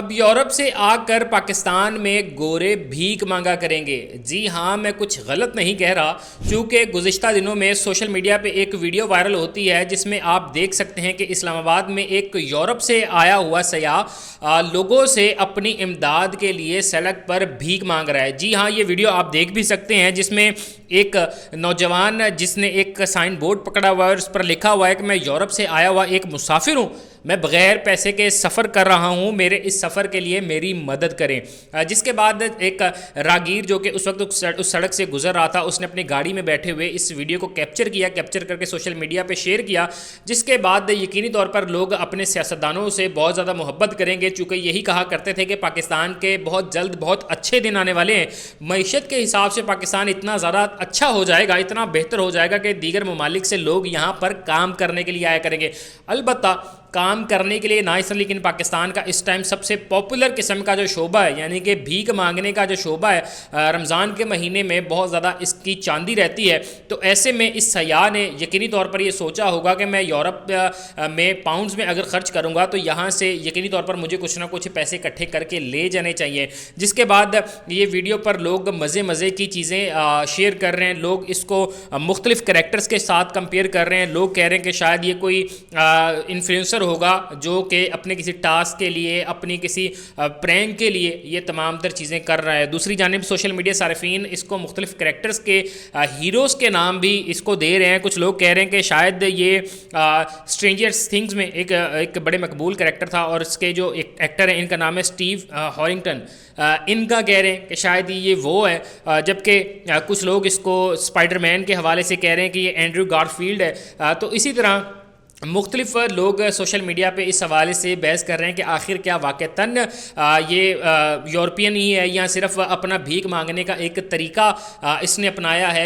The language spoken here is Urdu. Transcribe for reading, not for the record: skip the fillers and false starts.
اب یورپ سے آ کر پاکستان میں گورے بھیک مانگا کریں گے۔ جی ہاں، میں کچھ غلط نہیں کہہ رہا، چونکہ گزشتہ دنوں میں سوشل میڈیا پہ ایک ویڈیو وائرل ہوتی ہے جس میں آپ دیکھ سکتے ہیں کہ اسلام آباد میں ایک یورپ سے آیا ہوا سیاح لوگوں سے اپنی امداد کے لیے سڑک پر بھیک مانگ رہا ہے۔ جی ہاں، یہ ویڈیو آپ دیکھ بھی سکتے ہیں جس میں ایک نوجوان جس نے ایک سائن بورڈ پکڑا ہوا ہے اور اس پر لکھا ہوا ہے کہ میں یورپ سے آیا ہوا ایک مسافر ہوں، میں بغیر پیسے کے سفر کر رہا ہوں، میرے اس سفر کے لیے میری مدد کریں۔ جس کے بعد ایک راگیر جو کہ اس وقت اس سڑک سے گزر رہا تھا، اس نے اپنی گاڑی میں بیٹھے ہوئے اس ویڈیو کو کیپچر کر کے سوشل میڈیا پہ شیئر کیا، جس کے بعد یقینی طور پر لوگ اپنے سیاستدانوں سے بہت زیادہ محبت کریں گے، چونکہ یہی کہا کرتے تھے کہ پاکستان کے بہت جلد بہت اچھے دن آنے والے ہیں۔ معیشت کے حساب سے پاکستان اتنا زیادہ اچھا ہو جائے گا، اتنا بہتر ہو جائے گا کہ دیگر ممالک سے لوگ یہاں پر کام کرنے کے لیے آیا کریں گے۔ البتہ کام کرنے کے لیے نہ صرف، لیکن پاکستان کا اس ٹائم سب سے پاپولر قسم کا جو شعبہ ہے، یعنی کہ بھیک مانگنے کا جو شعبہ ہے، رمضان کے مہینے میں بہت زیادہ اس کی چاندی رہتی ہے۔ تو ایسے میں اس سیاح نے یقینی طور پر یہ سوچا ہوگا کہ میں یورپ میں پاؤنڈز میں اگر خرچ کروں گا تو یہاں سے یقینی طور پر مجھے کچھ نہ کچھ پیسے اکٹھے کر کے لے جانے چاہیے۔ جس کے بعد یہ ویڈیو پر لوگ مزے کی چیزیں شیئر کر رہے ہیں، لوگ اس کو مختلف کریکٹرز کے ساتھ کمپیئر کر رہے ہیں، لوگ کہہ رہے ہیں کہ شاید یہ کوئی انفلوئنسر ہوگا جو کہ اپنے کسی ٹاسک کے لیے، اپنی کسی پرینک کے لیے یہ تمام تر چیزیں کر رہا ہے۔ دوسری جانب سوشل میڈیا صارفین اس کو مختلف کریکٹرز کے ہیروز کے نام بھی اس کو دے رہے ہیں۔ کچھ لوگ کہہ رہے ہیں کہ شاید یہ اسٹرینجر تھنگز میں ایک بڑے مقبول کریکٹر تھا اور اس کے جو ایکٹر ہیں ان کا نام ہے اسٹیو ہارنگٹن، ان کا کہہ رہے ہیں کہ شاید یہ وہ ہے، جبکہ کچھ لوگ اس کو اسپائڈر مین کے حوالے سے کہہ رہے ہیں کہ یہ اینڈریو گارفیلڈ ہے۔ تو اسی طرح مختلف لوگ سوشل میڈیا پہ اس حوالے سے بحث کر رہے ہیں کہ آخر کیا واقعتاً یہ یورپین ہی ہے یا صرف اپنا بھیک مانگنے کا ایک طریقہ اس نے اپنایا ہے۔